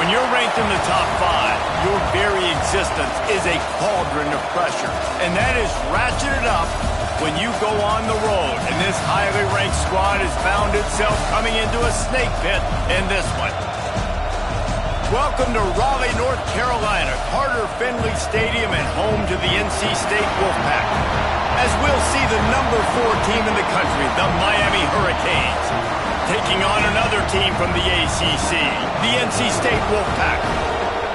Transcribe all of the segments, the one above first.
When you're ranked in the top 5, your very existence is a cauldron of pressure. And that is ratcheted up when you go on the road. And this highly ranked squad has found itself coming into a snake pit in this one. Welcome to Raleigh, North Carolina, Carter Finley Stadium, and home to the NC State Wolfpack. As we'll see the number 4 team in the country, the Miami Hurricanes, taking on another team from the ACC, the NC State Wolfpack.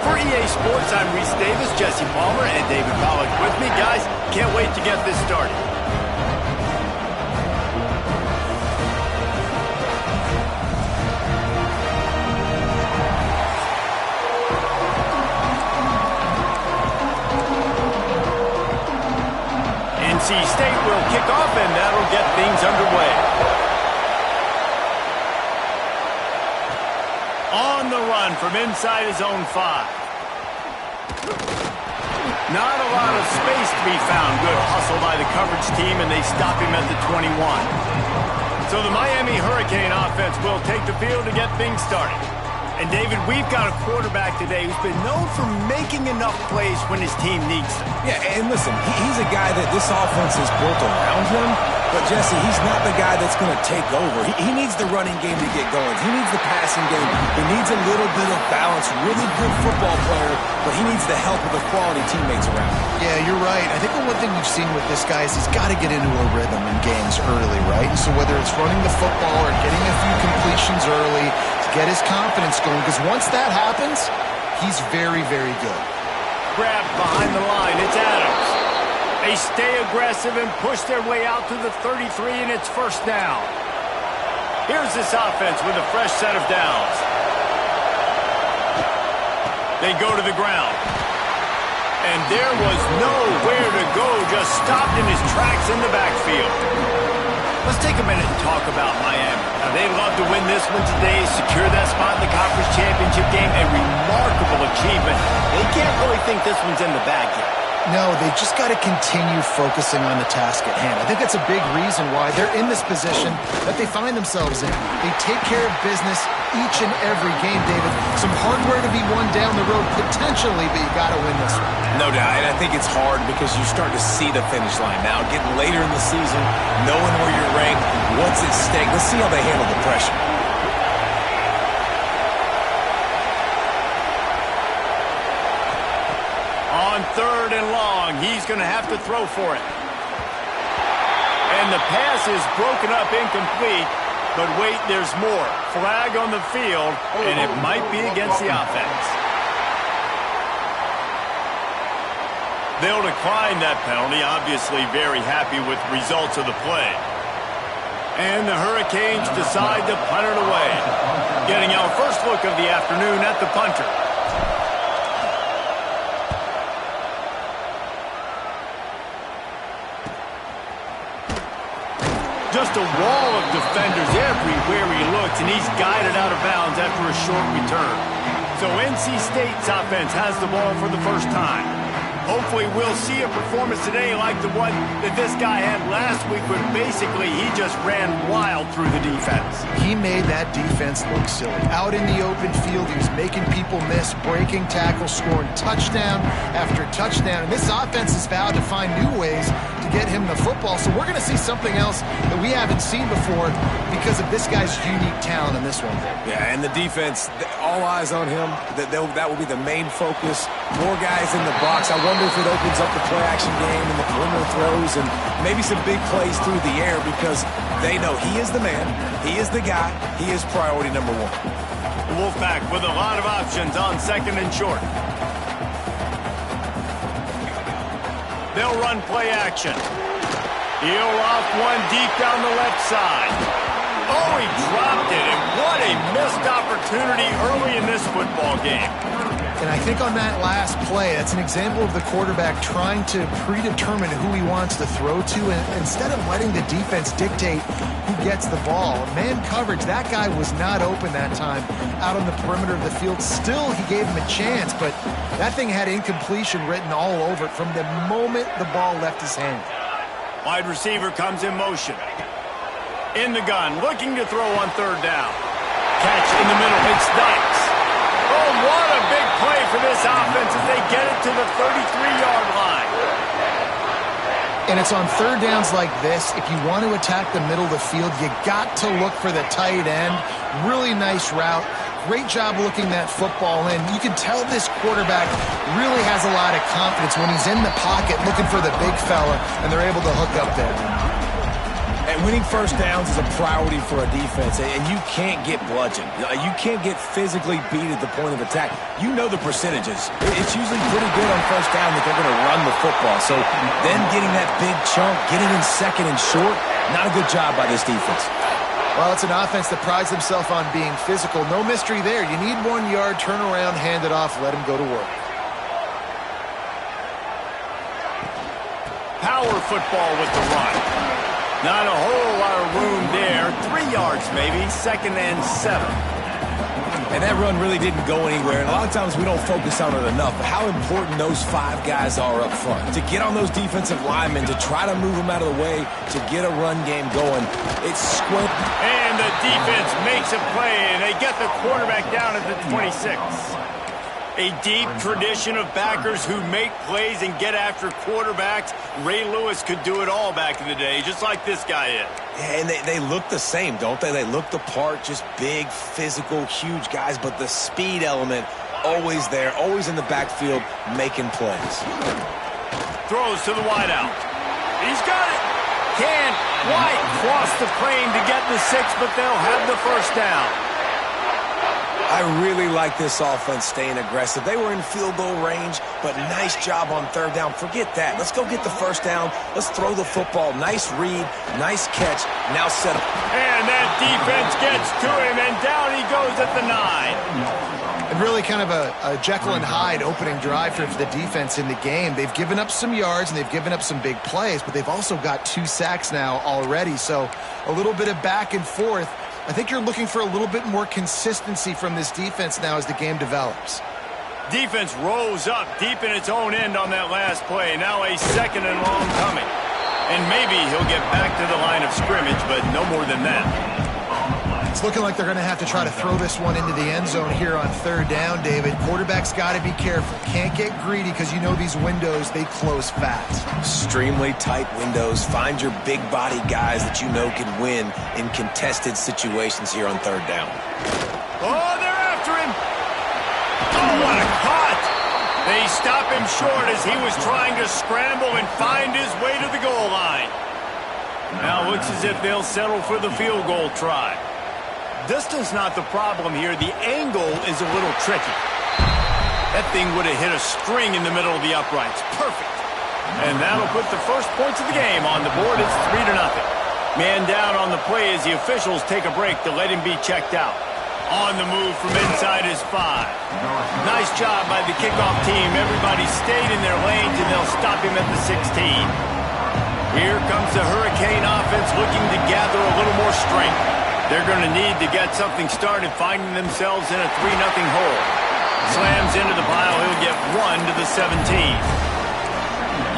For EA Sports, I'm Reese Davis, Jesse Palmer, and David Pollack with me. Guys, can't wait to get this started. NC State will kick off, and that'll get things underway. On the run from inside his own 5. Not a lot of space to be found. Good hustle by the coverage team, and they stop him at the 21. So the Miami Hurricane offense will take the field to get things started. And, David, we've got a quarterback today who's been known for making enough plays when his team needs them. Yeah, and listen, he's a guy that this offense is built around him. But, Jesse, he's not the guy that's going to take over. He needs the running game to get going. He needs the passing game. He needs a little bit of balance. Really good football player, but he needs the help of the quality teammates around him. Yeah, you're right. I think the one thing we've seen with this guy is he's got to get into a rhythm in games early, right? And so whether it's running the football or getting a few completions early to get his confidence going, because once that happens, he's very, very good. Grabbed behind the line. It's Adams. They stay aggressive and push their way out to the 33, and it's first down. Here's this offense with a fresh set of downs. They go to the ground. And there was nowhere to go, just stopped in his tracks in the backfield. Let's take a minute and talk about Miami. Now, they love to win this one today, secure that spot in the conference championship game, a remarkable achievement. They can't really think this one's in the bag yet. No, they just got to continue focusing on the task at hand. I think that's a big reason why they're in this position that they find themselves in. They take care of business each and every game, David. Some hardware to be won down the road potentially, but you got to win this one. No doubt, and I think it's hard because you start to see the finish line now. Getting later in the season, knowing where you're ranked, what's at stake. Let's see how they handle the pressure. On 3rd and long, he's going to have to throw for it. And the pass is broken up incomplete, but wait, there's more. Flag on the field, and it might be against the offense. They'll decline that penalty, obviously very happy with the results of the play. And the Hurricanes decide to punt it away. Getting our first look of the afternoon at the punter. Just a wall of defenders everywhere he looks, and he's guided out of bounds after a short return. So NC State's offense has the ball for the first time. Hopefully we'll see a performance today like the one that this guy had last week, where basically he just ran wild through the defense. He made that defense look silly. Out in the open field, he was making people miss, breaking tackles, scoring touchdown after touchdown. And this offense has vowed to find new ways to get him the football. So we're going to see something else that we haven't seen before because of this guy's unique talent in this one. Yeah, and the defense, all eyes on him. That will be the main focus. More guys in the box. I wonder if it opens up the play-action game and the perimeter throws and maybe some big plays through the air, because they know he is the man, he is the guy, he is priority number 1. The Wolfpack with a lot of options on 2nd and short. They'll run play action. He'll off one deep down the left side. Oh, he dropped it, and what a missed opportunity early in this football game. And I think on that last play, that's an example of the quarterback trying to predetermine who he wants to throw to, and instead of letting the defense dictate who gets the ball. Man coverage, that guy was not open that time out on the perimeter of the field. Still, he gave him a chance, but that thing had incompletion written all over it from the moment the ball left his hand. Wide receiver comes in motion. In the gun, looking to throw on 3rd down. Catch in the middle, it's Dykes. Oh, what a big play for this offense as they get it to the 33-yard line. And it's on third downs like this. If you want to attack the middle of the field, you got to look for the tight end. Really nice route. Great job looking that football in. You can tell this quarterback really has a lot of confidence when he's in the pocket looking for the big fella, and they're able to hook up there. And winning first downs is a priority for a defense, and you can't get bludgeoned. You can't get physically beat at the point of attack. You know the percentages. It's usually pretty good on first down that they're going to run the football. So then getting that big chunk, getting in second and short, not a good job by this defense. Well, it's an offense that prides themselves on being physical. No mystery there. You need 1 yard, turn around, hand it off, let him go to work. Power football with the run. Not a whole lot of room there. 3 yards maybe, 2nd and 7. And that run really didn't go anywhere. And a lot of times we don't focus on it enough. But how important those 5 guys are up front. To get on those defensive linemen, to try to move them out of the way, to get a run game going. It's squint. And the defense makes a play, and they get the quarterback down at the 26. A deep tradition of backers who make plays and get after quarterbacks. Ray Lewis could do it all back in the day, just like this guy is. Yeah, and they look the same, don't they? They look the part, just big, physical, huge guys, but the speed element always there, always in the backfield, making plays. Throws to the wideout. He's got it. Can White cross the plane to get the 6, but they'll have the first down. I really like this offense staying aggressive. They were in field goal range, but nice job on third down. Forget that. Let's go get the first down. Let's throw the football. Nice read, nice catch. Now set up. And that defense gets to him, and down he goes at the 9. And really kind of a Jekyll and Hyde opening drive for the defense in the game. They've given up some yards, and they've given up some big plays, but they've also got 2 sacks now already. So a little bit of back and forth. I think you're looking for a little bit more consistency from this defense now as the game develops. Defense rose up deep in its own end on that last play. Now a 2nd and long coming. And maybe he'll get back to the line of scrimmage, but no more than that. It's looking like they're going to have to try to throw this one into the end zone here on third down, David. Quarterback's got to be careful. Can't get greedy because you know these windows, they close fast. Extremely tight windows. Find your big body guys that you know can win in contested situations here on third down. Oh, they're after him. Oh, what a cut. They stop him short as he was trying to scramble and find his way to the goal line. Now it looks as if they'll settle for the field goal try. Distance not the problem here. The angle is a little tricky. That thing would have hit a string in the middle of the uprights. Perfect. And that'll put the first points of the game on the board. It's 3-0. Man down on the play as the officials take a break to let him be checked out. On the move from inside his 5. Nice job by the kickoff team. Everybody stayed in their lanes, and they'll stop him at the 16. Here comes the Hurricane offense looking to gather a little more strength. They're going to need to get something started, finding themselves in a 3-0 hole. Slams into the pile. He'll get 1 to the 17.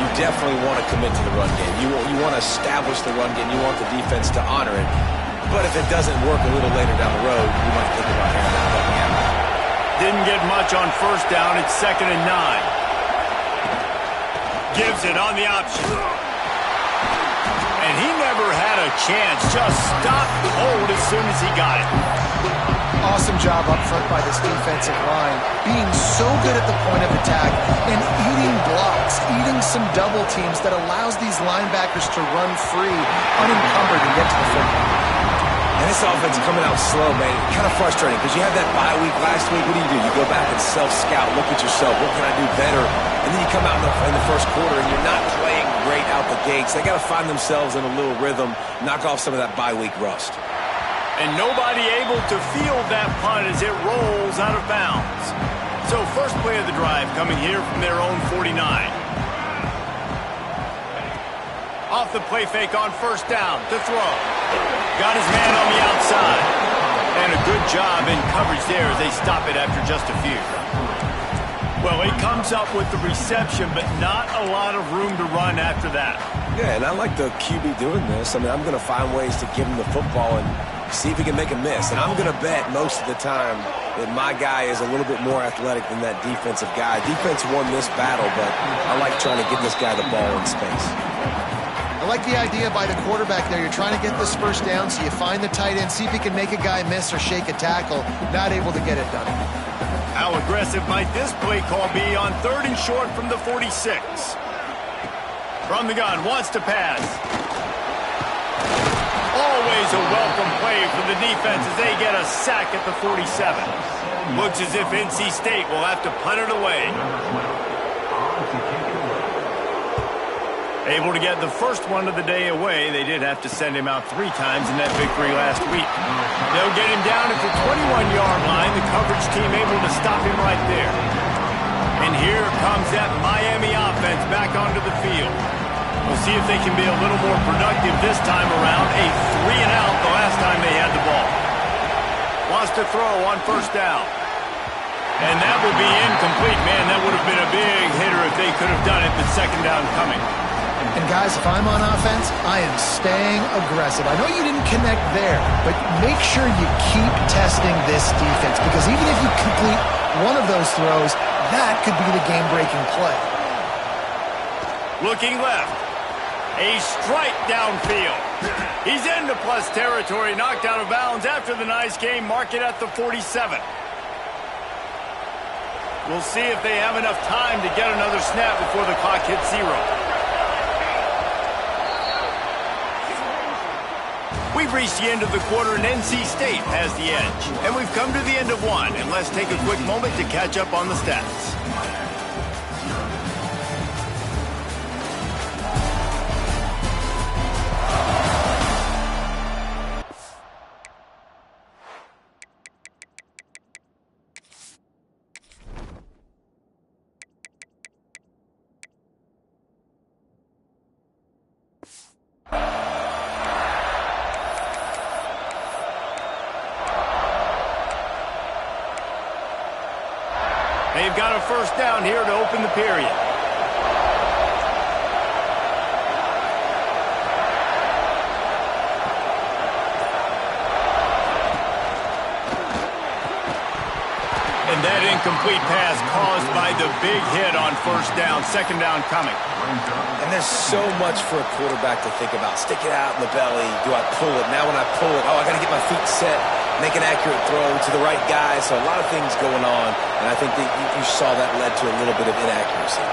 You definitely want to commit to the run game. You want to establish the run game. You want the defense to honor it. But if it doesn't work a little later down the road, you might think about handing that helping out. Didn't get much on first down. It's 2nd and 9. Gives it on the option. And he never had a chance. Just stopped cold as soon as he got it. Awesome job up front by this defensive line. Being so good at the point of attack and eating blocks, eating some double teams that allows these linebackers to run free, unencumbered, and get to the football. And this offense coming out slow, man. Kind of frustrating because you had that bye week last week. What do? You go back and self-scout, look at yourself. What can I do better? And then you come out in the first quarter and you're not playing great out the gates. They got to find themselves in a little rhythm, knock off some of that bye week rust. And nobody able to field that punt as it rolls out of bounds. So first play of the drive coming here from their own 49. Off the play fake on first down to throw. Got his man on the outside. And a good job in coverage there as they stop it after just a few. Well, he comes up with the reception, but not a lot of room to run after that. Yeah, and I like the QB doing this. I mean, I'm going to find ways to give him the football and see if he can make a miss. And I'm going to bet most of the time that my guy is a little bit more athletic than that defensive guy. Defense won this battle, but I like trying to get this guy the ball in space. I like the idea by the quarterback there. You're trying to get this first down, so you find the tight end, see if he can make a guy miss or shake a tackle. Not able to get it done. How aggressive might this play call be on 3rd and short from the 46? From the gun, wants to pass. Always a welcome play for the defense as they get a sack at the 47. Looks as if NC State will have to punt it away. Able to get the first one of the day away. They did have to send him out 3 times in that victory last week. They'll get him down at the 21-yard line. The coverage team able to stop him right there. And here comes that Miami offense back onto the field. We'll see if they can be a little more productive this time around. A 3-and-out the last time they had the ball. Wants to throw on 1st down. And that will be incomplete. Man, that would have been a big hitter if they could have done it, but 2nd down coming. And guys, if I'm on offense, I am staying aggressive. I know you didn't connect there, but make sure you keep testing this defense, because even if you complete one of those throws, that could be the game-breaking play. Looking left. A strike downfield. He's into plus territory, knocked out of bounds after the nice game. Mark it at the 47. We'll see if they have enough time to get another snap before the clock hits 0. We've reached the end of the quarter, and NC State has the edge. And we've come to the end of one, and let's take a quick moment to catch up on the stats. They've got a 1st down here to open the period. And that incomplete pass caused by the big hit on 1st down. 2nd down coming. And there's so much for a quarterback to think about. Stick it out in the belly. Do I pull it? Now when I pull it, I got to get my feet set, make an accurate throw to the right guy. So a lot of things going on, and I think that you saw that led to a little bit of inaccuracy.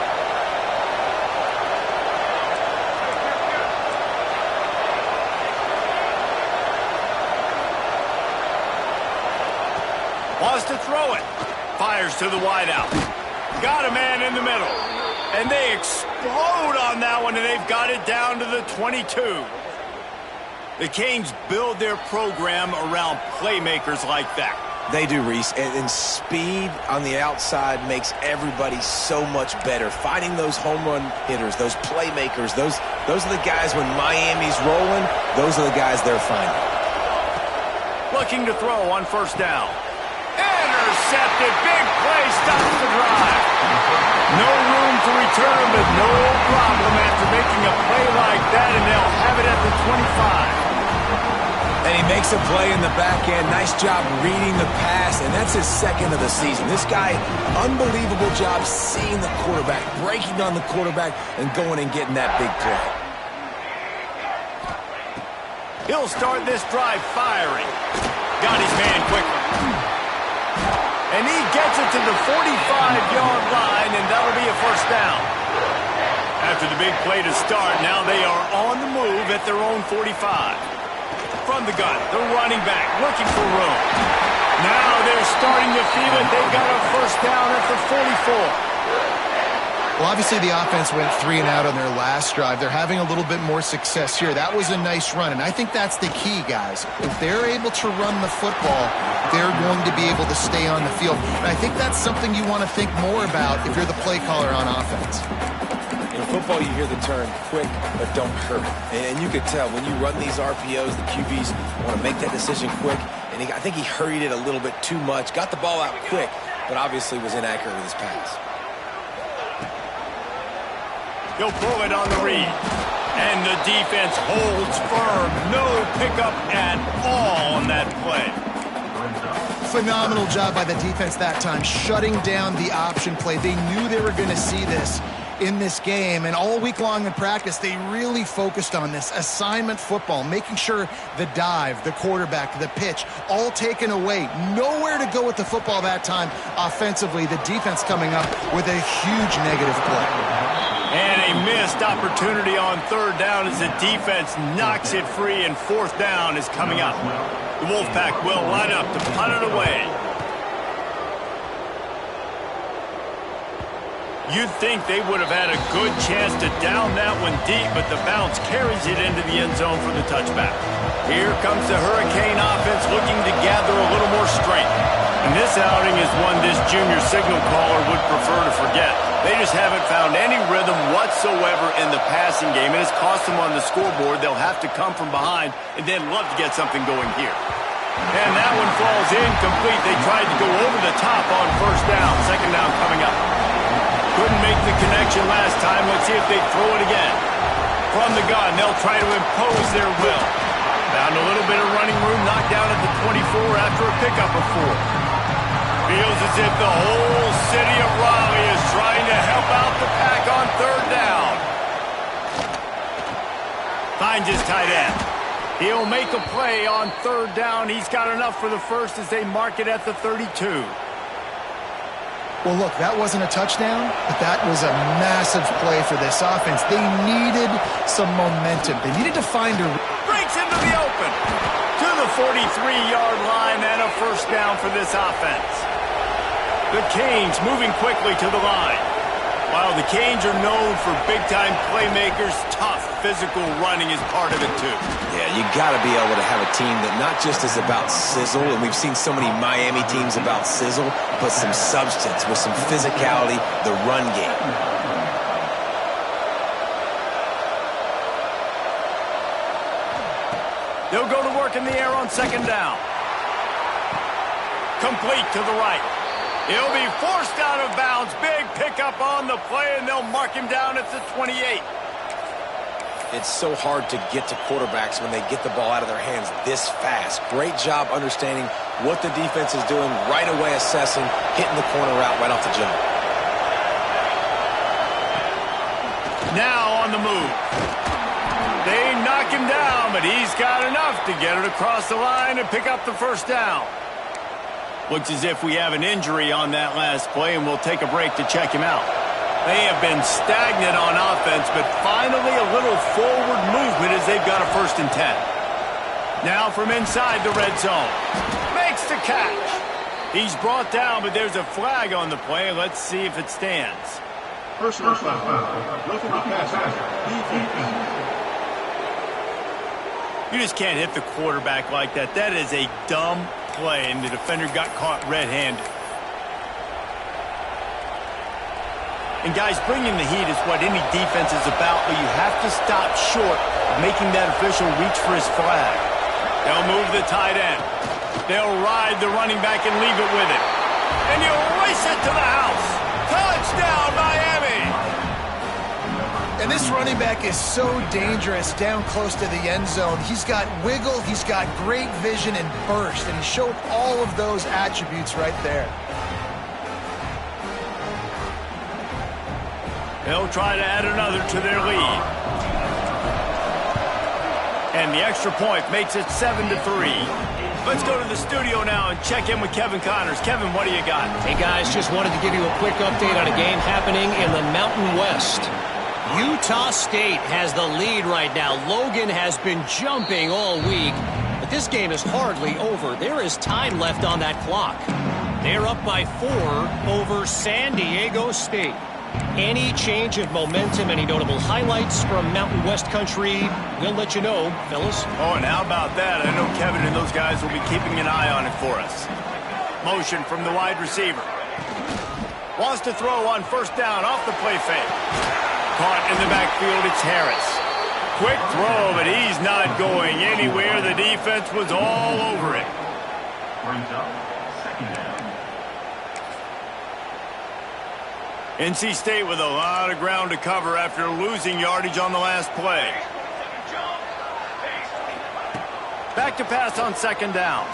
Wants to throw it. Fires to the wideout. Got a man in the middle. And they explode on that one, and they've got it down to the 22. The Canes build their program around playmakers like that. They do, Reese, and speed on the outside makes everybody so much better. Finding those home run hitters, those playmakers, those are the guys when Miami's rolling, those are the guys they're finding. Looking to throw on 1st down. Intercepted. Big play stops the drive. No room to return, but no problem after making a play like that, and they'll have it at the 25. And he makes a play in the back end. Nice job reading the pass, and that's his 2nd of the season. This guy, unbelievable job seeing the quarterback, breaking on the quarterback, and going and getting that big play. He'll start this drive firing. Got his man quickly. And he gets it to the 45-yard line, and that'll be a 1st down. After the big play to start, now they are on the move at their own 45. From the gun, the running back looking for room. Now they're starting to feel it. They've got a 1st down at the 44. Well, obviously the offense went 3-and-out on their last drive. They're having a little bit more success here. That was a nice run, and I think that's the key, guys. If they're able to run the football, they're going to be able to stay on the field. And I think that's something you want to think more about if you're the play caller on offense. In football, you hear the term quick, but don't hurt. And you could tell when you run these RPOs, the QBs want to make that decision quick. And I think he hurried it a little bit too much. Got the ball out quick, but obviously was inaccurate with his pass. He'll pull it on the read. And the defense holds firm. No pickup at all on that play. Phenomenal job by the defense that time, shutting down the option play. They knew they were going to see this in this game, and all week long in practice, they really focused on this assignment football, making sure the dive, the quarterback, the pitch, all taken away. Nowhere to go with the football that time offensively. The defense coming up with a huge negative play. And a missed opportunity on third down as the defense knocks it free, and fourth down is coming up. The Wolfpack will line up to punt it away. You'd think they would have had a good chance to down that one deep, but the bounce carries it into the end zone for the touchback. Here comes the Hurricane offense looking to gather a little more strength. And this outing is one this junior signal caller would prefer to forget. They just haven't found any rhythm whatsoever in the passing game, and it's cost them on the scoreboard. They'll have to come from behind and then love to get something going here. And that one falls incomplete. They tried to go over the top on first down. Second down coming up. Couldn't make the connection last time. Let's see if they throw it again. From the gun, they'll try to impose their will. Found a little bit of running room, knocked down at the 24 after a pickup of 4. Feels as if the whole city of Raleigh is trying to help out the Pack on third down. Finds his tight end. He'll make a play on third down. He's got enough for the first as they mark it at the 32. Well, look, that wasn't a touchdown, but that was a massive play for this offense. They needed some momentum. They needed to find a... Breaks into the open. To the 43-yard line and a first down for this offense. The Canes moving quickly to the line. While the Canes are known for big-time playmakers, tough physical running is part of it too. Yeah, you got to be able to have a team that not just is about sizzle, and we've seen so many Miami teams about sizzle, but some substance with some physicality, the run game. They'll go to work in the air on second down. Complete to the right. He'll be forced out of bounds. Big pickup on the play, and they'll mark him down at the 28. It's so hard to get to quarterbacks when they get the ball out of their hands this fast. Great job understanding what the defense is doing, right away assessing, hitting the corner route right off the jump. Now on the move. They knock him down, but he's got enough to get it across the line and pick up the first down. Looks as if we have an injury on that last play, and we'll take a break to check him out. They have been stagnant on offense, but finally a little forward movement as they've got a 1st and 10. Now from inside the red zone. Makes the catch. He's brought down, but there's a flag on the play. Let's see if it stands. Personal foul. Roughing the passer. You just can't hit the quarterback like that. That is a dumb play, and the defender got caught red-handed. And guys, bringing the heat is what any defense is about, but you have to stop short of making that official reach for his flag. They'll move the tight end. They'll ride the running back and leave it with it. And you'll race it to the house. Touchdown, Miami! And this running back is so dangerous down close to the end zone. He's got wiggle, he's got great vision and burst, and he showed all of those attributes right there. They'll try to add another to their lead. And the extra point makes it 7-3. Let's go to the studio now and check in with Kevin Connors. Kevin, what do you got? Hey, guys, just wanted to give you a quick update on a game happening in the Mountain West. Utah State has the lead right now. Logan has been jumping all week, but this game is hardly over. There is time left on that clock. They're up by 4 over San Diego State. Any change of momentum, any notable highlights from Mountain West country, we'll let you know, fellas. Oh, and how about that? I know Kevin and those guys will be keeping an eye on it for us. Motion from the wide receiver. Wants to throw on first down off the play fake. Caught in the backfield, it's Harris. Quick throw, but he's not going anywhere. The defense was all over it. Brings up second down. NC State with a lot of ground to cover after losing yardage on the last play. Back to pass on second down.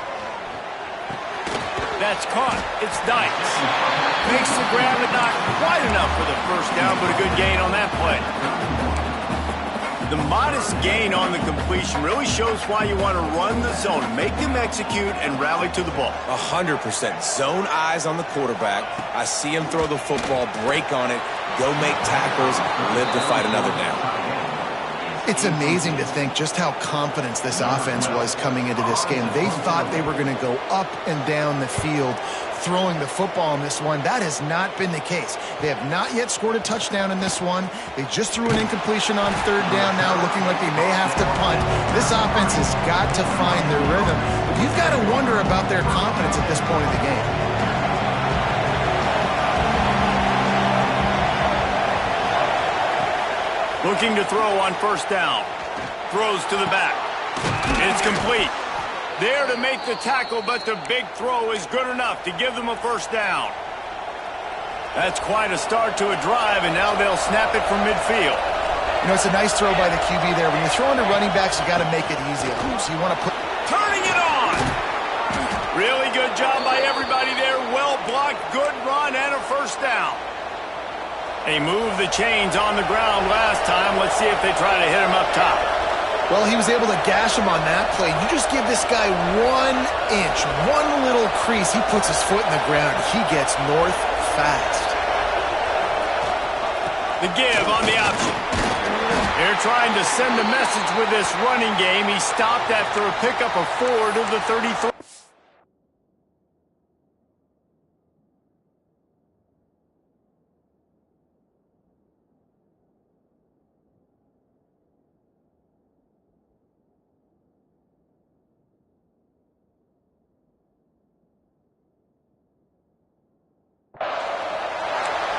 That's caught. It's Dykes. Makes the grab, but not quite enough for the first down, but a good gain on that play. The modest gain on the completion really shows why you want to run the zone, make them execute, and rally to the ball. 100%. Zone eyes on the quarterback. I see him throw the football, break on it, go make tackles, live to fight another down. It's amazing to think just how confident this offense was coming into this game. They thought they were going to go up and down the field throwing the football in this one. That has not been the case. They have not yet scored a touchdown in this one. They just threw an incompletion on third down now, looking like they may have to punt. This offense has got to find their rhythm. You've got to wonder about their confidence at this point in the game. Looking to throw on first down. Throws to the back. It's complete. There to make the tackle, but the big throw is good enough to give them a first down. That's quite a start to a drive, and now they'll snap it from midfield. You know, it's a nice throw by the QB there. When you're throwing to running backs, you got to make it easy. So you want to put... Turning it on! Really good job by everybody there. Well blocked, good run, and a first down. They moved the chains on the ground last time. Let's see if they try to hit him up top. Well, he was able to gash him on that play. You just give this guy 1 inch, one little crease. He puts his foot in the ground. He gets north fast. The give on the option. They're trying to send a message with this running game. He stopped after a pickup of 4 to the 33.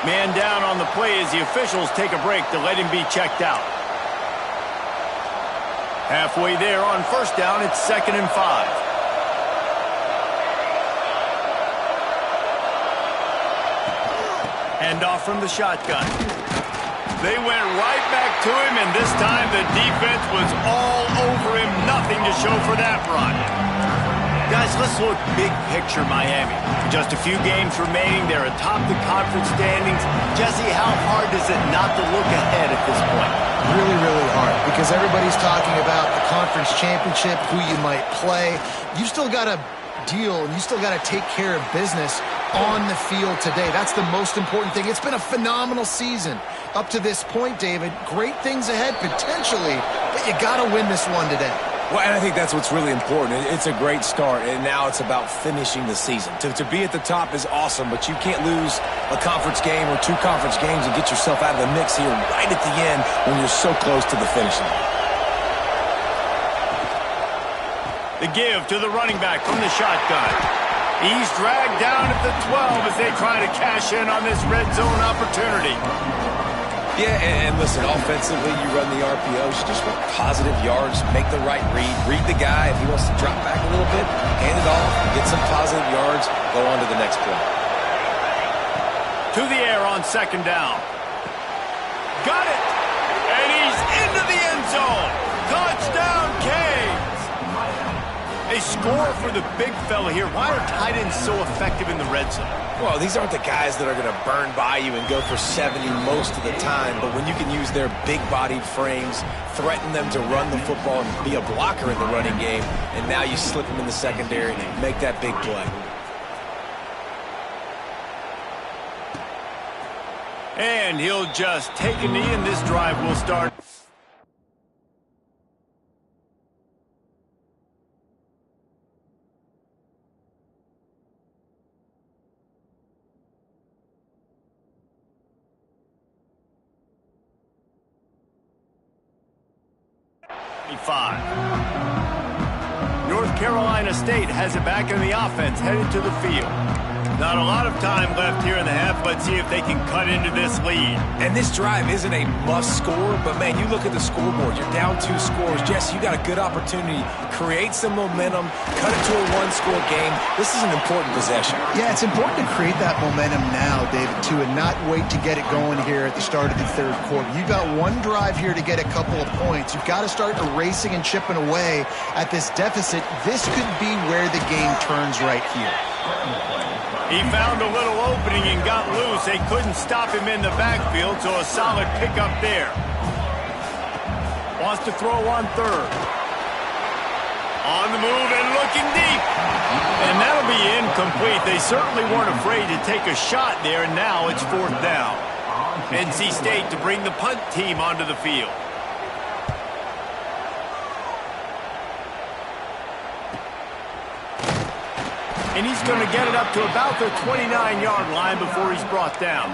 Man down on the play as the officials take a break to let him be checked out. Halfway there on first down, it's 2nd and 5. Handoff from the shotgun. They went right back to him, and this time the defense was all over him. Nothing to show for that run. Guys, let's look big picture Miami. Just a few games remaining. They're atop the conference standings. Jesse, how hard is it not to look ahead at this point? Really, really hard, because everybody's talking about the conference championship, who you might play. You still got to deal, and you still got to take care of business on the field today. That's the most important thing. It's been a phenomenal season up to this point, David. Great things ahead, potentially, but you got to win this one today. Well, and I think that's what's really important. It's a great start, and now it's about finishing the season. To be at the top is awesome, but you can't lose a conference game or 2 conference games and get yourself out of the mix here right at the end when you're so close to the finish line. The give to the running back from the shotgun. He's dragged down at the 12 as they try to cash in on this red zone opportunity. Yeah, and listen, offensively, you run the RPOs, you just want positive yards, make the right read the guy. If he wants to drop back a little bit, hand it off, get some positive yards, go on to the next play. To the air on 2nd down. Got it! And he's into the end zone. Touchdown, Canes! They score for the big fella here. Why are tight ends so effective in the red zone? Well, these aren't the guys that are going to burn by you and go for 70 most of the time, but when you can use their big-bodied frames, threaten them to run the football and be a blocker in the running game, and now you slip them in the secondary and make that big play. And he'll just take a knee, and this drive will start. North Carolina State has it back in the offense, headed to the field. Not a lot of time left here in the half. Let's see if they can cut into this lead. And this drive isn't a must score, but man, you look at the scoreboard, you're down 2 scores. Jesse, you got a good opportunity. Create some momentum, cut it to a 1-score game. This is an important possession. Yeah, it's important to create that momentum now, David, too, and not wait to get it going here at the start of the 3rd quarter. You've got 1 drive here to get a couple of points. You've got to start erasing and chipping away at this deficit. This could be where the game turns right here. He found a little opening and got loose. They couldn't stop him in the backfield, so a solid pickup there. Wants to throw on third. On the move and looking deep. And that'll be incomplete. They certainly weren't afraid to take a shot there, and now it's fourth down. NC State to bring the punt team onto the field. And he's going to get it up to about the 29-yard line before he's brought down.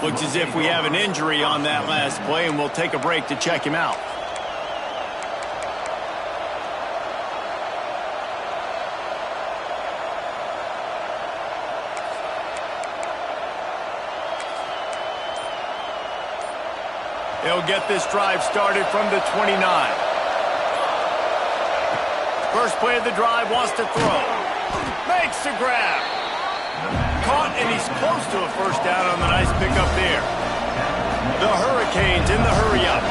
Looks as if we have an injury on that last play, and we'll take a break to check him out. They'll get this drive started from the 29. First play of the drive, wants to throw. Makes the grab. Caught, and he's close to a first down on the nice pickup there. The Hurricanes in the hurry-up.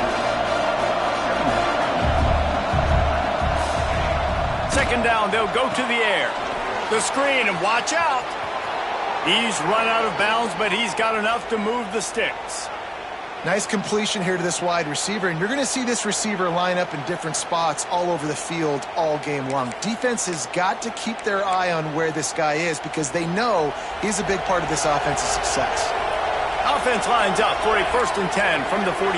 Second down, they'll go to the air. The screen, and watch out. He's run out of bounds, but he's got enough to move the sticks. Nice completion here to this wide receiver, and you're going to see this receiver line up in different spots all over the field all game long. Defense has got to keep their eye on where this guy is because they know he's a big part of this offense's success. Offense lines up for a 1st and 10 from the 43.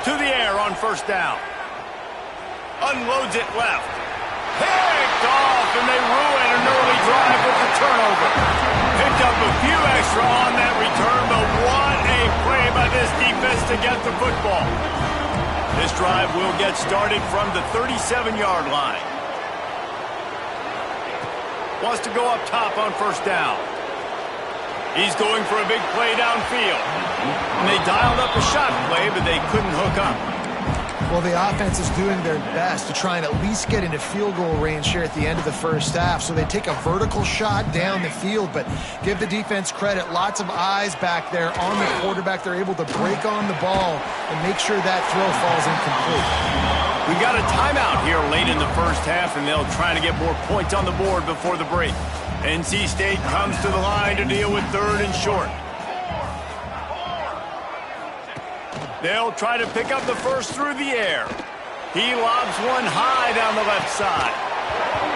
To the air on first down. Unloads it left. Picked off, and they ruin an early drive with the turnover. Picked up a few extra on that return, but what a play by this defense to get the football. This drive will get started from the 37-yard line. Wants to go up top on first down. He's going for a big play downfield. And they dialed up a shot play, but they couldn't hook up. Well, the offense is doing their best to try and at least get into field goal range here at the end of the first half. So they take a vertical shot down the field, but give the defense credit. Lots of eyes back there on the quarterback. They're able to break on the ball and make sure that throw falls incomplete. We got a timeout here late in the first half, and they'll try to get more points on the board before the break. NC State comes to the line to deal with third and short. They'll try to pick up the first through the air. He lobs one high down the left side.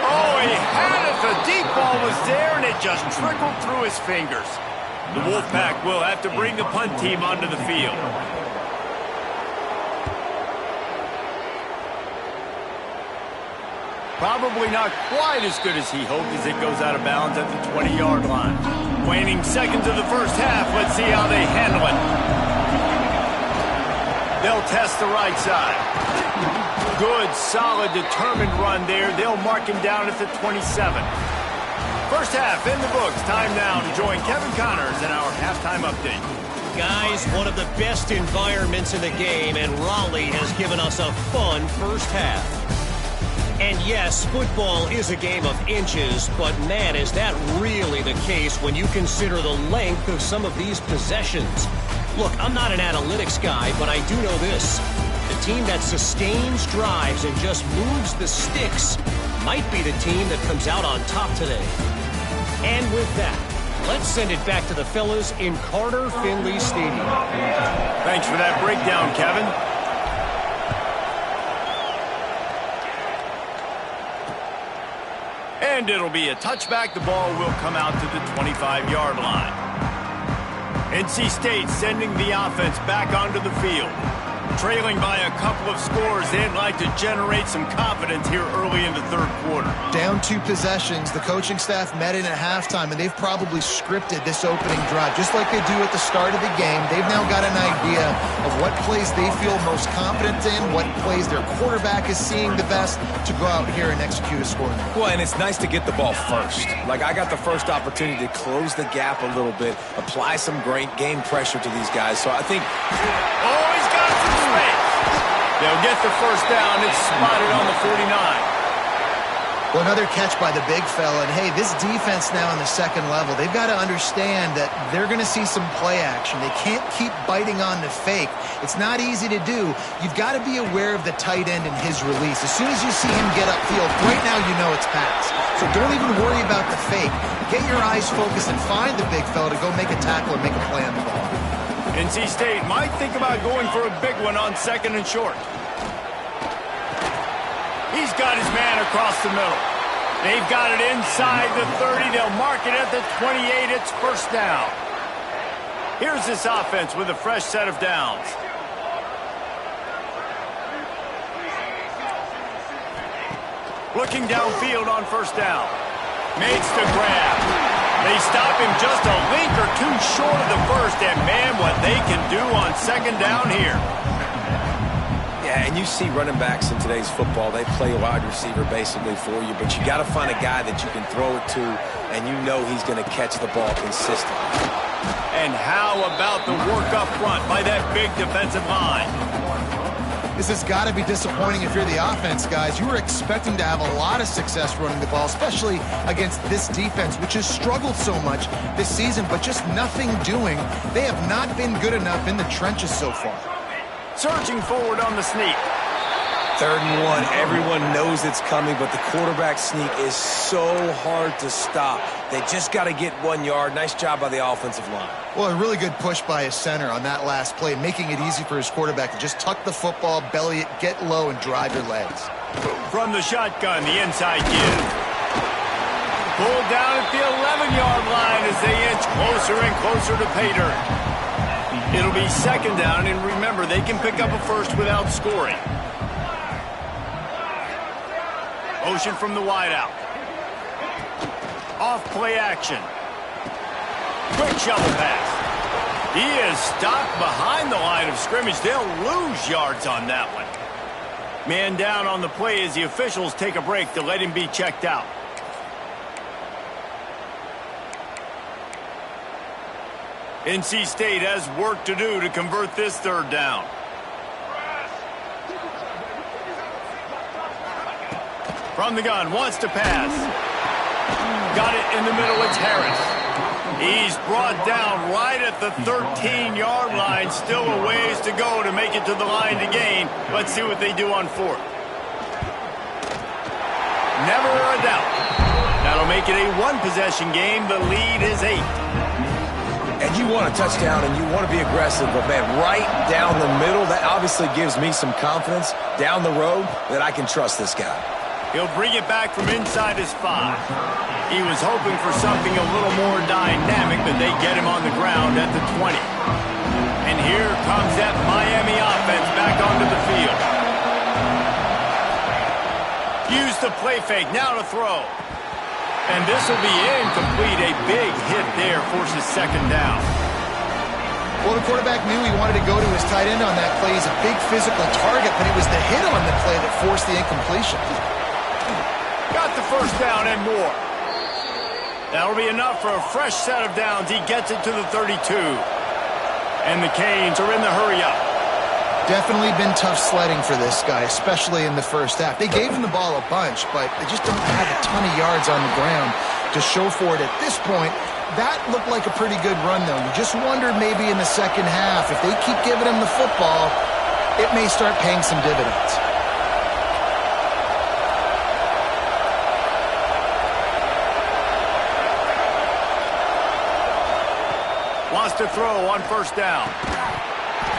Oh, he had it. The deep ball was there, and it just trickled through his fingers. The Wolfpack will have to bring the punt team onto the field. Probably not quite as good as he hoped as it goes out of bounds at the 20-yard line. Waning seconds of the first half. Let's see how they handle it. They'll test the right side. Good, solid, determined run there. They'll mark him down at the 27. First half in the books. Time now to join Kevin Connors in our halftime update. Guys, one of the best environments in the game, and Raleigh has given us a fun first half. And yes, football is a game of inches, but man, is that really the case when you consider the length of some of these possessions. Look, I'm not an analytics guy, but I do know this. The team that sustains drives and just moves the sticks might be the team that comes out on top today. And with that, let's send it back to the fellas in Carter Finley Stadium. Thanks for that breakdown, Kevin. And it'll be a touchback. The ball will come out to the 25-yard line. NC State sending the offense back onto the field. Trailing by a couple of scores, they'd like to generate some confidence here early in the third quarter. Down 2 possessions, the coaching staff met in at halftime, and they've probably scripted this opening drive, just like they do at the start of the game. They've now got an idea of what plays they feel most confident in, what plays their quarterback is seeing the best to go out here and execute a scoring. Well, and it's nice to get the ball first. Like, I got the first opportunity to close the gap a little bit, apply some great game pressure to these guys. So I think... Oh, he's got some space. They'll get the first down. It's spotted on the 49. Well, another catch by the big fella. And, hey, this defense now on the second level, they've got to understand that they're going to see some play action. They can't keep biting on the fake. It's not easy to do. You've got to be aware of the tight end and his release. As soon as you see him get upfield, right now you know it's pass. So don't even worry about the fake. Get your eyes focused and find the big fella to go make a tackle or make a play on the ball. NC State might think about going for a big one on second and short. He's got his man across the middle. They've got it inside the 30. They'll mark it at the 28. It's first down. Here's this offense with a fresh set of downs. Looking downfield on first down. Makes the grab. They stop him just a link or two short of the first. And, man, what they can do on second down here. Yeah, and you see running backs in today's football, they play a wide receiver basically for you, but you got to find a guy that you can throw it to, and you know he's going to catch the ball consistently. And how about the work up front by that big defensive line? This has got to be disappointing if you're the offense, guys. You were expecting to have a lot of success running the ball, especially against this defense, which has struggled so much this season, but just nothing doing. They have not been good enough in the trenches so far. Surging forward on the sneak. 3rd and 1. Everyone knows it's coming, but the quarterback sneak is so hard to stop. They just got to get 1 yard. Nice job by the offensive line. Well, a really good push by his center on that last play, making it easy for his quarterback to just tuck the football, belly it, get low, and drive your legs. From the shotgun, the inside give. Pulled down at the 11-yard line as they inch closer and closer to pay dirt. It'll be second down, and remember, they can pick up a first without scoring. Motion from the wideout. Off play action. Quick shovel pass. He is stopped behind the line of scrimmage. They'll lose yards on that one. Man down on the play as the officials take a break to let him be checked out. NC State has work to do to convert this third down. From the gun, wants to pass. Got it in the middle, it's Harris. He's brought down right at the 13-yard line. Still a ways to go to make it to the line to gain. Let's see what they do on fourth. Never a doubt. That'll make it a one-possession game. The lead is 8. And you want a touchdown and you want to be aggressive, but, man, right down the middle, that obviously gives me some confidence down the road that I can trust this guy. He'll bring it back from inside his 5. He was hoping for something a little more dynamic, but they get him on the ground at the 20. And here comes that Miami offense back onto the field. Use the play fake, now to throw. And this will be incomplete. A big hit there forces second down. Well, the quarterback knew he wanted to go to his tight end on that play. He's a big physical target, but it was the hit on the play that forced the incompletion. Got the first down and more. That'll be enough for a fresh set of downs. He gets it to the 32. And the Canes are in the hurry-up. Definitely been tough sledding for this guy, especially in the first half. They gave him the ball a bunch, but they just don't have a ton of yards on the ground to show for it at this point. That looked like a pretty good run, though. You just wonder maybe in the second half, if they keep giving him the football, it may start paying some dividends. Wants to throw on first down.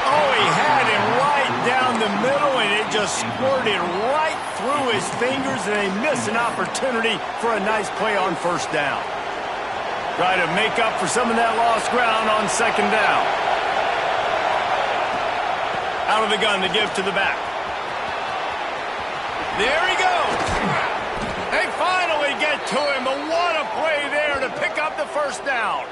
Oh, he had him right down the middle, and it just squirted right through his fingers, and they miss an opportunity for a nice play on first down. Try to make up for some of that lost ground on second down. Out of the gun to give to the back. There he goes. They finally get to him, but what a play there to pick up the first down.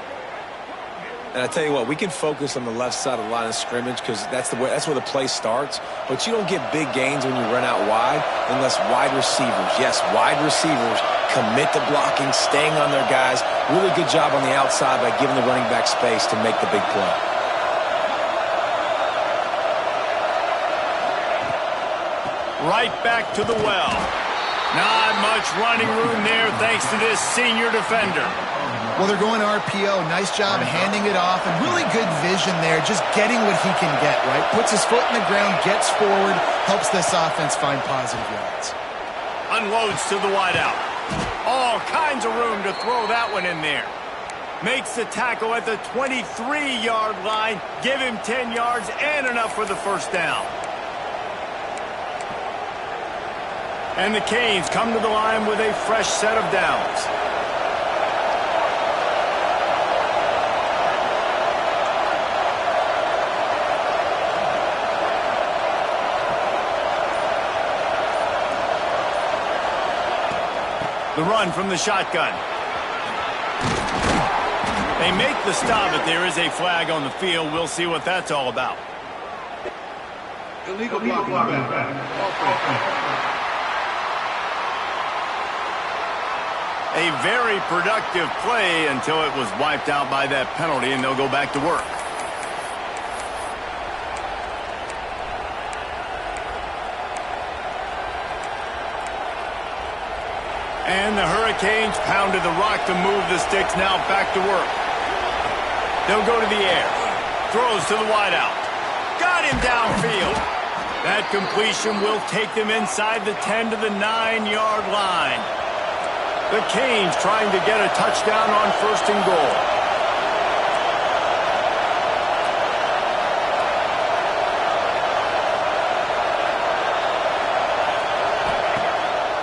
And I tell you what, we can focus on the left side of the line of scrimmage because that's where the play starts. But you don't get big gains when you run out wide unless wide receivers, yes, wide receivers, commit to blocking, staying on their guys. Really good job on the outside by giving the running back space to make the big play. Right back to the well. Not much running room there thanks to this senior defender. Well, they're going RPO. Nice job handing it off, and really good vision there, just getting what he can get, right? Puts his foot in the ground, gets forward, helps this offense find positive yards. Unloads to the wideout. All kinds of room to throw that one in there. Makes the tackle at the 23-yard line. Give him 10 yards and enough for the first down. And the Canes come to the line with a fresh set of downs. The run from the shotgun. They make the stop, but there is a flag on the field. We'll see what that's all about. Illegal blocking. A very productive play until it was wiped out by that penalty, and they'll go back to work. And the Hurricanes pounded the rock to move the sticks, now back to work. They'll go to the air. Throws to the wideout. Got him downfield. That completion will take them inside the 10 to the 9-yard line. The Canes trying to get a touchdown on 1st and goal.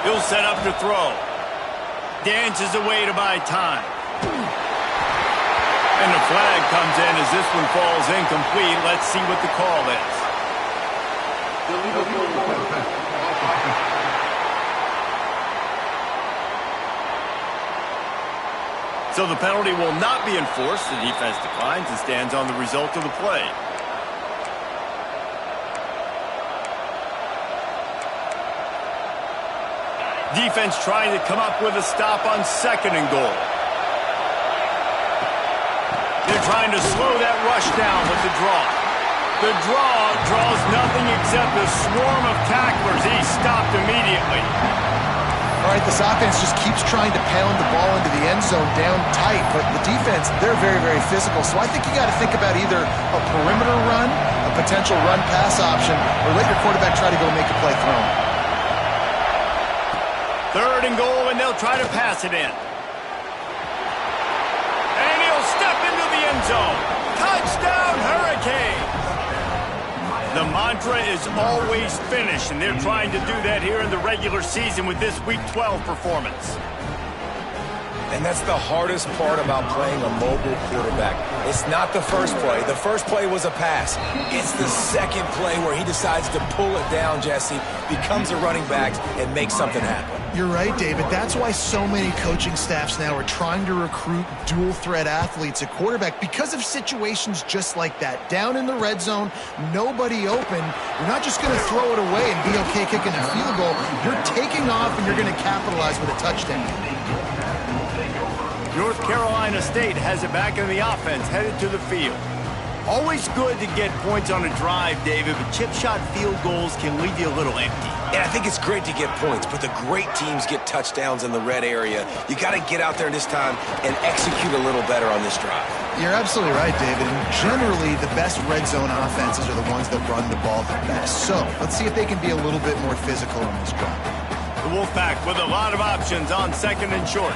He'll set up to throw. Dances away to buy time. And the flag comes in as this one falls incomplete. Let's see what the call is. So the penalty will not be enforced. The defense declines and stands on the result of the play. Defense trying to come up with a stop on 2nd and goal. They're trying to slow that rush down with the draw. The draw draws nothing except a swarm of tacklers. He's stopped immediately. All right, this offense just keeps trying to pound the ball into the end zone down tight, but the defense, they're very, very physical. So I think you got to think about either a perimeter run, a potential run-pass option, or let your quarterback try to go make a play thrown. 3rd and goal, and they'll try to pass it in. And he'll step into the end zone. Touchdown, Hurricane! The mantra is always finish, and they're trying to do that here in the regular season with this Week 12 performance. And that's the hardest part about playing a mobile quarterback. It's not the first play. The first play was a pass. It's the second play where he decides to pull it down, Jesse, becomes a running back, and makes something happen. You're right, David. That's why so many coaching staffs now are trying to recruit dual-threat athletes at quarterback because of situations just like that. Down in the red zone, nobody open. You're not just going to throw it away and be okay kicking a field goal. You're taking off, and you're going to capitalize with a touchdown. North Carolina State has it back in the offense, headed to the field. Always good to get points on a drive, David, but chip shot field goals can leave you a little empty. And I think it's great to get points, but the great teams get touchdowns in the red area. You got to get out there this time and execute a little better on this drive. You're absolutely right, David. And generally, the best red zone offenses are the ones that run the ball the best. So let's see if they can be a little bit more physical on this drive. The Wolfpack with a lot of options on 2nd and short.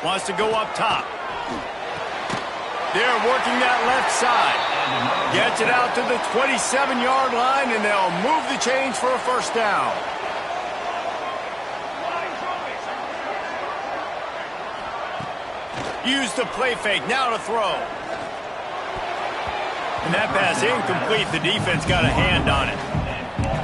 Wants to go up top. They're working that left side. Gets it out to the 27-yard line, and they'll move the chains for a first down. Use the play fake, now to throw. And that pass incomplete. The defense got a hand on it.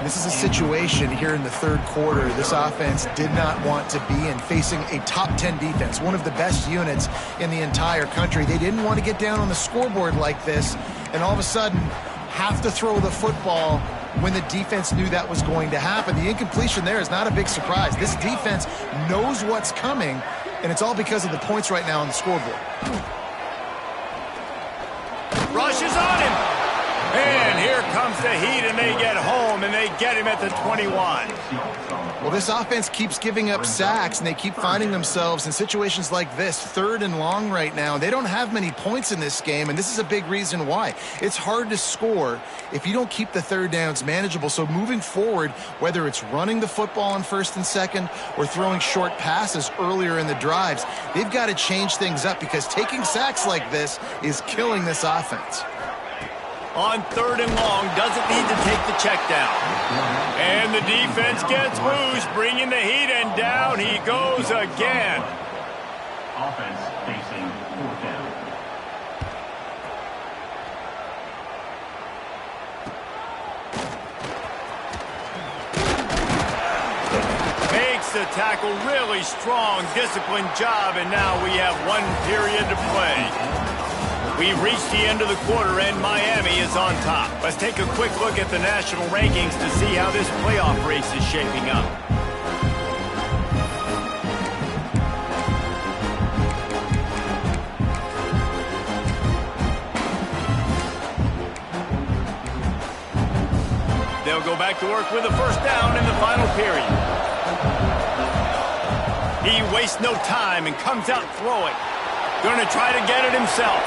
This is a situation here in the 3rd quarter this offense did not want to be in, facing a top 10 defense, one of the best units in the entire country. They didn't want to get down on the scoreboard like this, and all of a sudden have to throw the football when the defense knew that was going to happen. The incompletion there is not a big surprise. This defense knows what's coming, and it's all because of the points right now on the scoreboard. Rushes on him. And here comes the heat, and they get home, and they get him at the 21. Well, this offense keeps giving up sacks, and they keep finding themselves in situations like this, 3rd and long right now. They don't have many points in this game, and this is a big reason why. It's hard to score if you don't keep the 3rd downs manageable. So moving forward, whether it's running the football on 1st and 2nd or throwing short passes earlier in the drives, they've got to change things up because taking sacks like this is killing this offense. On 3rd and long, doesn't need to take the check down. And the defense gets loose, bringing the heat, and down he goes again. Offense facing 4th down. Makes the tackle really strong, disciplined job, and now we have 1 period to play. We've reached the end of the quarter, and Miami is on top. Let's take a quick look at the national rankings to see how this playoff race is shaping up. They'll go back to work with a 1st down in the final period. He wastes no time and comes out throwing. Going to try to get it himself.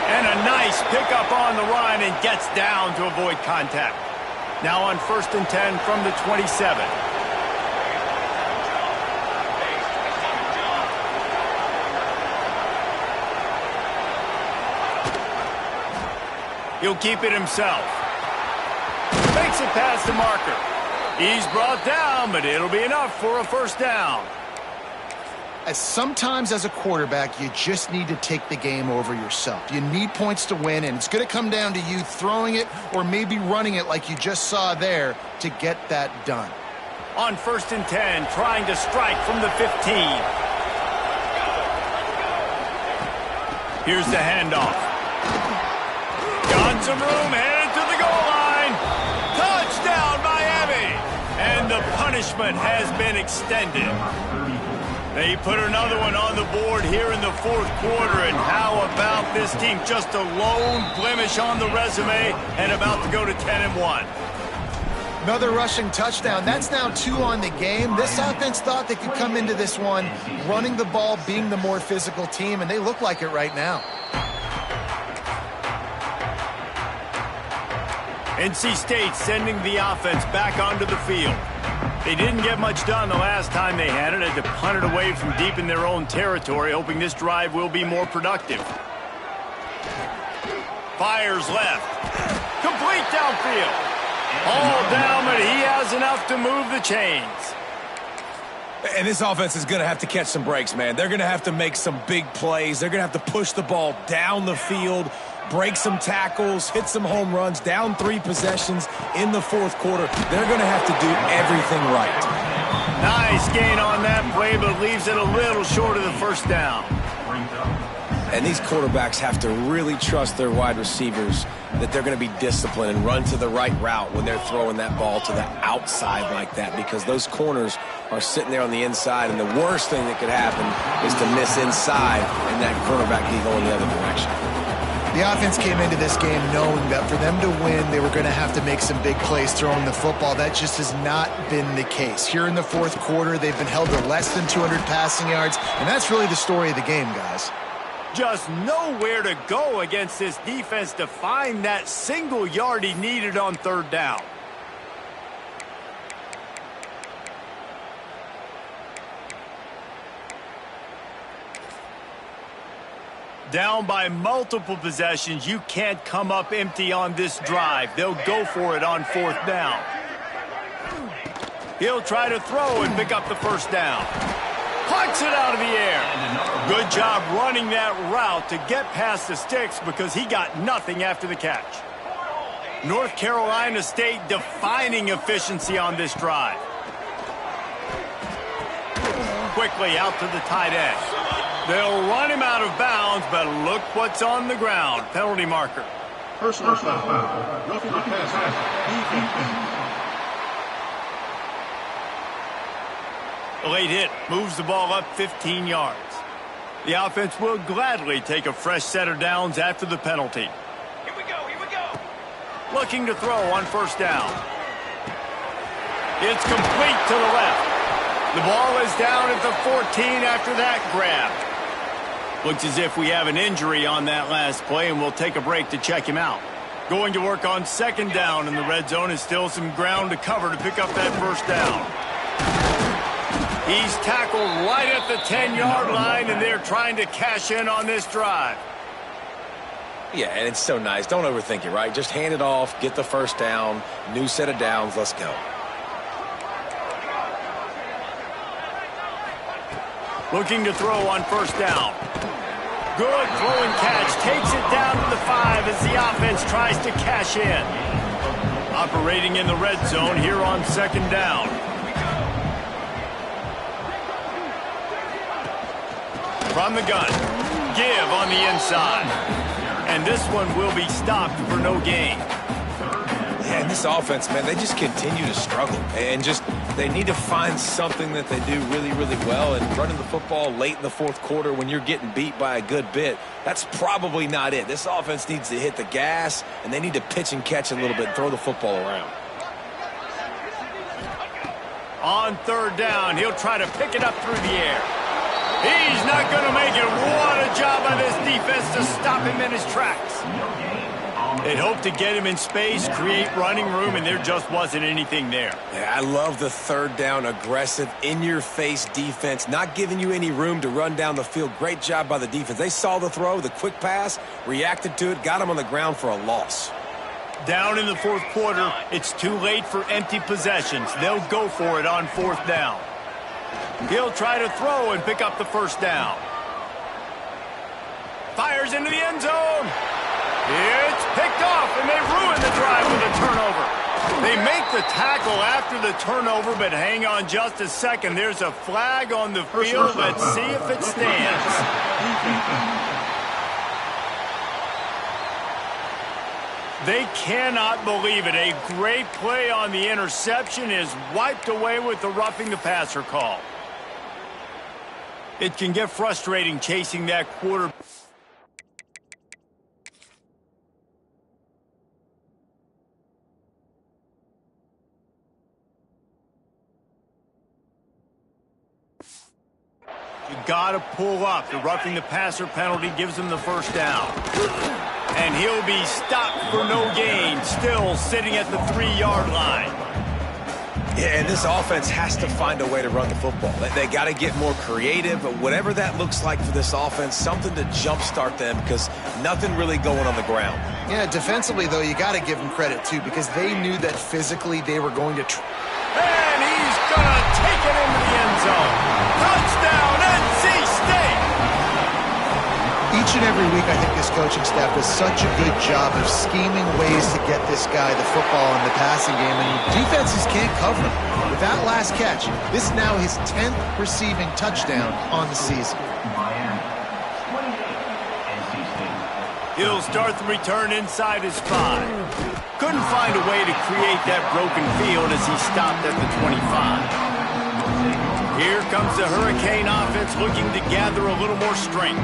And a nice pickup on the run and gets down to avoid contact. Now on 1st and 10 from the 27. He'll keep it himself. Makes it past the marker. He's brought down, but it'll be enough for a 1st down. Sometimes as a quarterback, you just need to take the game over yourself. You need points to win, and it's going to come down to you throwing it or maybe running it like you just saw there to get that done. On 1st and 10, trying to strike from the 15. Here's the handoff. Got some room, headed to the goal line. Touchdown, Miami! And the punishment has been extended. They put another one on the board here in the 4th quarter, and how about this team? Just a lone blemish on the resume and about to go to 10-1. Another rushing touchdown. That's now 2 on the game. This offense thought they could come into this one running the ball, being the more physical team, and they look like it right now. NC State sending the offense back onto the field. They didn't get much done the last time they had it. Had to punt it away from deep in their own territory, hoping this drive will be more productive. Fires left. Complete downfield. All down, but he has enough to move the chains. And this offense is going to have to catch some breaks, man. They're going to have to make some big plays. They're going to have to push the ball down the field, break some tackles, hit some home runs, down 3 possessions in the 4th quarter. They're going to have to do everything right. Nice gain on that play, but leaves it a little short of the 1st down. And these quarterbacks have to really trust their wide receivers that they're going to be disciplined and run to the right route when they're throwing that ball to the outside like that, because those corners are sitting there on the inside, and the worst thing that could happen is to miss inside and that quarterback be going the other direction. The offense came into this game knowing that for them to win, they were going to have to make some big plays throwing the football. That just has not been the case. Here in the 4th quarter, they've been held to less than 200 passing yards, and that's really the story of the game, guys. Just nowhere to go against this defense to find that single yard he needed on 3rd down. Down by multiple possessions, you can't come up empty on this drive. They'll go for it on 4th down. He'll try to throw and pick up the 1st down. Punts it out of the air. Good job running that route to get past the sticks because he got nothing after the catch. North Carolina State defining efficiency on this drive. Quickly out to the tight end. They'll run him out of bounds, but look what's on the ground. Penalty marker. Personal foul. Roughing the passer. A late hit moves the ball up 15 yards. The offense will gladly take a fresh set of downs after the penalty. Here we go, here we go. looking to throw on first down. It's complete to the left. The ball is down at the 14 after that grab. Looks as if we have an injury on that last play, and we'll take a break to check him out. Going to work on second down in the red zone. Is still some ground to cover to pick up that first down. He's tackled right at the 10-yard line, and they're trying to cash in on this drive. Yeah, and it's so nice. Don't overthink it, right? Just hand it off, get the first down, new set of downs, let's go. Looking to throw on first down. Good throwing catch. Takes it down to the 5 as the offense tries to cash in. Operating in the red zone here on second down. From the gun. Give on the inside. And this one will be stopped for no gain. Yeah, and this offense, man, they just continue to struggle. And just, they need to find something that they do really, really well. And running the football late in the fourth quarter when you're getting beat by a good bit, that's probably not it. This offense needs to hit the gas, and they need to pitch and catch a little bit and throw the football around. On third down, he'll try to pick it up through the air. He's not going to make it. What a job by this defense to stop him in his tracks. They'd hoped to get him in space, create running room, and there just wasn't anything there. Yeah, I love the third down, aggressive, in-your-face defense, not giving you any room to run down the field. Great job by the defense. They saw the throw, the quick pass, reacted to it, got him on the ground for a loss. Down in the fourth quarter, it's too late for empty possessions. They'll go for it on fourth down. He'll try to throw and pick up the first down. Fires into the end zone. It's picked off, and they ruin the drive with a turnover. They make the tackle after the turnover, but hang on just a second. There's a flag on the field. Let's see if it stands. They cannot believe it. A great play on the interception is wiped away with the roughing the passer call. It can get frustrating chasing that quarterback. You gotta pull up. The roughing the passer penalty gives him the first down. And he'll be stopped for no gain, still sitting at the 3-yard line. Yeah, and this offense has to find a way to run the football. They got to get more creative, but whatever that looks like for this offense, something to jumpstart them because nothing really going on the ground. Yeah, defensively, though, you got to give them credit, too, because they knew that physically they were going to And he's going to take it into the end zone. Touchdown, NC State! Each and every week, I think this coaching staff does such a good job of scheming ways to get this guy the football in the passing game, and defenses can't cover him. With that last catch, this is now his 10th receiving touchdown on the season. He'll start the return inside his 5. Couldn't find a way to create that broken field as he stopped at the 25. Here comes the Hurricane offense looking to gather a little more strength.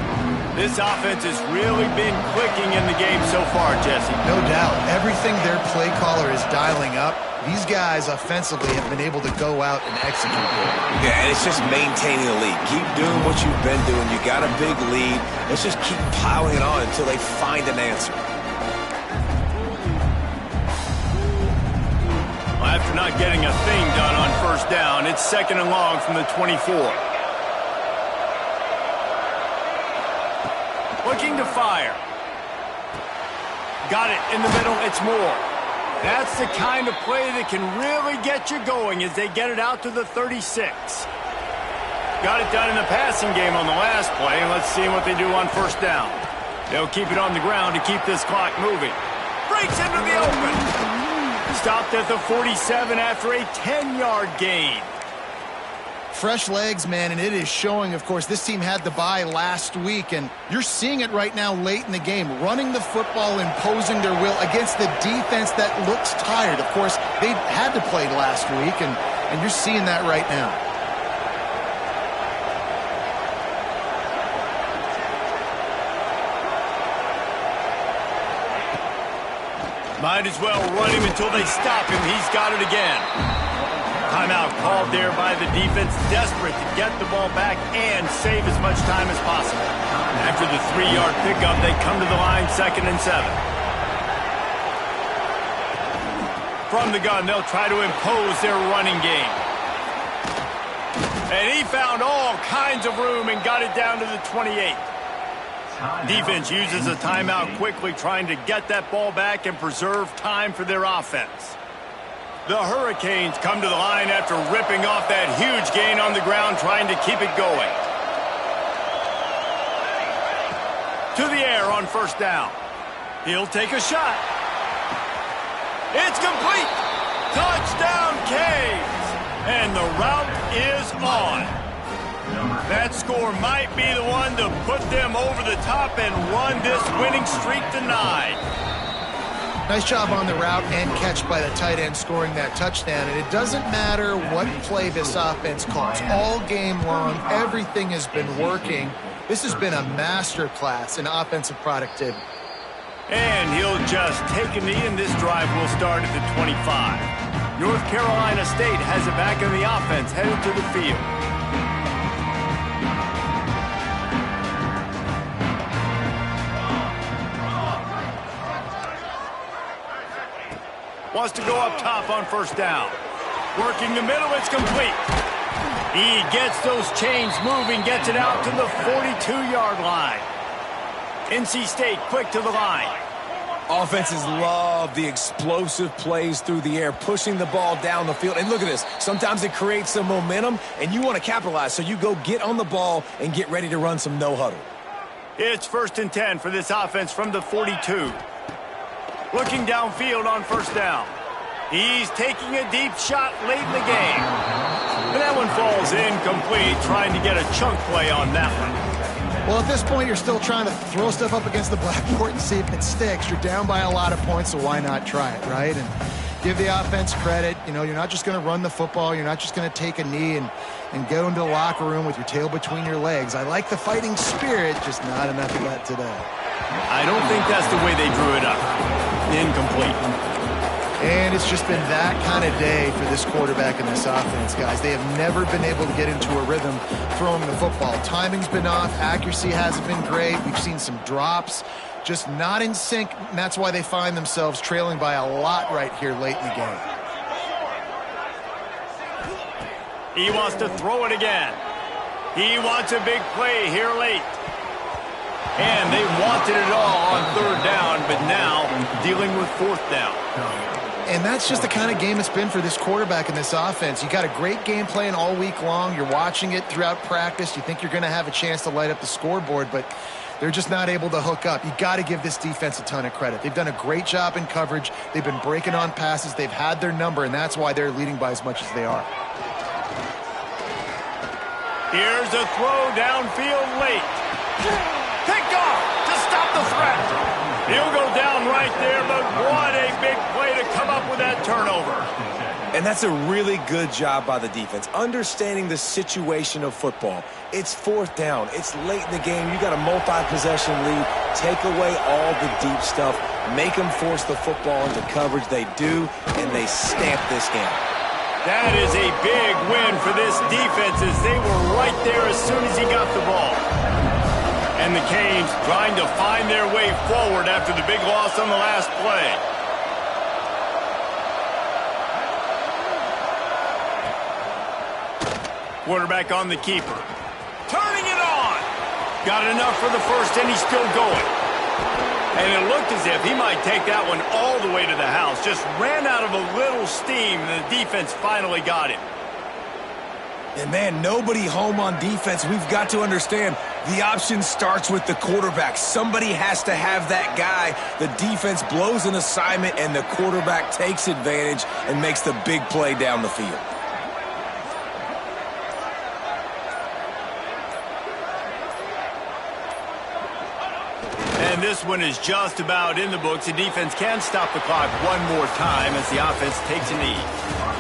This offense has really been clicking in the game so far, Jesse. No doubt. Everything their play caller is dialing up, these guys offensively have been able to go out and execute. Yeah, and it's just maintaining the lead. Keep doing what you've been doing. You got a big lead. Let's just keep piling it on until they find an answer. Well, after not getting a thing done on first down, it's 2nd and long from the 24. Looking to fire. Got it in the middle. It's Moore. That's the kind of play that can really get you going as they get it out to the 36. Got it done in the passing game on the last play, and let's see what they do on first down. They'll keep it on the ground to keep this clock moving. Breaks into the open. Stopped at the 47 after a 10-yard gain. Fresh legs, man, and it is showing, of course, this team had the bye last week, and you're seeing it right now late in the game, running the football, imposing their will against the defense that looks tired. Of course, they had to play last week, and you're seeing that right now. Might as well run him until they stop him. He's got it again. Timeout called there by the defense, desperate to get the ball back and save as much time as possible. After the 3-yard pickup, they come to the line 2nd and 7. From the gun, they'll try to impose their running game. And he found all kinds of room and got it down to the 28. Defense uses a timeout quickly, trying to get that ball back and preserve time for their offense. The Hurricanes come to the line after ripping off that huge gain on the ground, trying to keep it going. To the air on 1st down. He'll take a shot. It's complete. Touchdown, Canes. And the route is on. That score might be the one to put them over the top and run this winning streak to 9. Nice job on the route and catch by the tight end scoring that touchdown. And it doesn't matter what play this offense calls. All game long, everything has been working. This has been a master class in offensive productivity. And he'll just take a knee, and this drive will start at the 25. North Carolina State has it back in the offense, headed to the field. Wants to go up top on 1st down. Working the middle, it's complete. He gets those chains moving, gets it out to the 42-yard line. NC State quick to the line. Offenses love the explosive plays through the air, pushing the ball down the field. And look at this. Sometimes it creates some momentum, and you want to capitalize. So you go get on the ball and get ready to run some no-huddle. It's 1st and 10 for this offense from the 42. Looking downfield on 1st down. He's taking a deep shot late in the game. And that one falls incomplete, trying to get a chunk play on that one. Well, at this point, you're still trying to throw stuff up against the blackboard and see if it sticks. You're down by a lot of points, so why not try it, right? And give the offense credit. You know, you're not just going to run the football. You're not just going to take a knee and go into the locker room with your tail between your legs. I like the fighting spirit, just not enough of that today. I don't think that's the way they drew it up. Incomplete. And it's just been that kind of day for this quarterback and this offense, guys. They have never been able to get into a rhythm throwing the football. Timing's been off. Accuracy hasn't been great. We've seen some drops. Just not in sync, and that's why they find themselves trailing by a lot right here late in the game. He wants to throw it again. He wants a big play here late. And they wanted it all on 3rd down, but now dealing with 4th down. And that's just the kind of game it's been for this quarterback and this offense. You got a great game plan all week long. You're watching it throughout practice. You think you're going to have a chance to light up the scoreboard, but they're just not able to hook up. You got to give this defense a ton of credit. They've done a great job in coverage. They've been breaking on passes. They've had their number, and that's why they're leading by as much as they are. Here's a throw downfield late. Picked off to stop the threat. He'll go down right there, but what a big play to come up with that turnover. And that's a really good job by the defense, understanding the situation of football. It's 4th down. It's late in the game. You got a multi-possession lead. Take away all the deep stuff. Make them force the football into coverage. They do, and they stamp this game. That is a big win for this defense, as they were right there as soon as he got the ball. And the Canes trying to find their way forward after the big loss on the last play. Quarterback on the keeper. Turning it on. Got enough for the first, and he's still going. And it looked as if he might take that one all the way to the house. Just ran out of a little steam, and the defense finally got him. And, man, nobody home on defense. We've got to understand the option starts with the quarterback. Somebody has to have that guy. The defense blows an assignment, and the quarterback takes advantage and makes the big play down the field. And this one is just about in the books. The defense can stop the clock one more time as the offense takes a knee.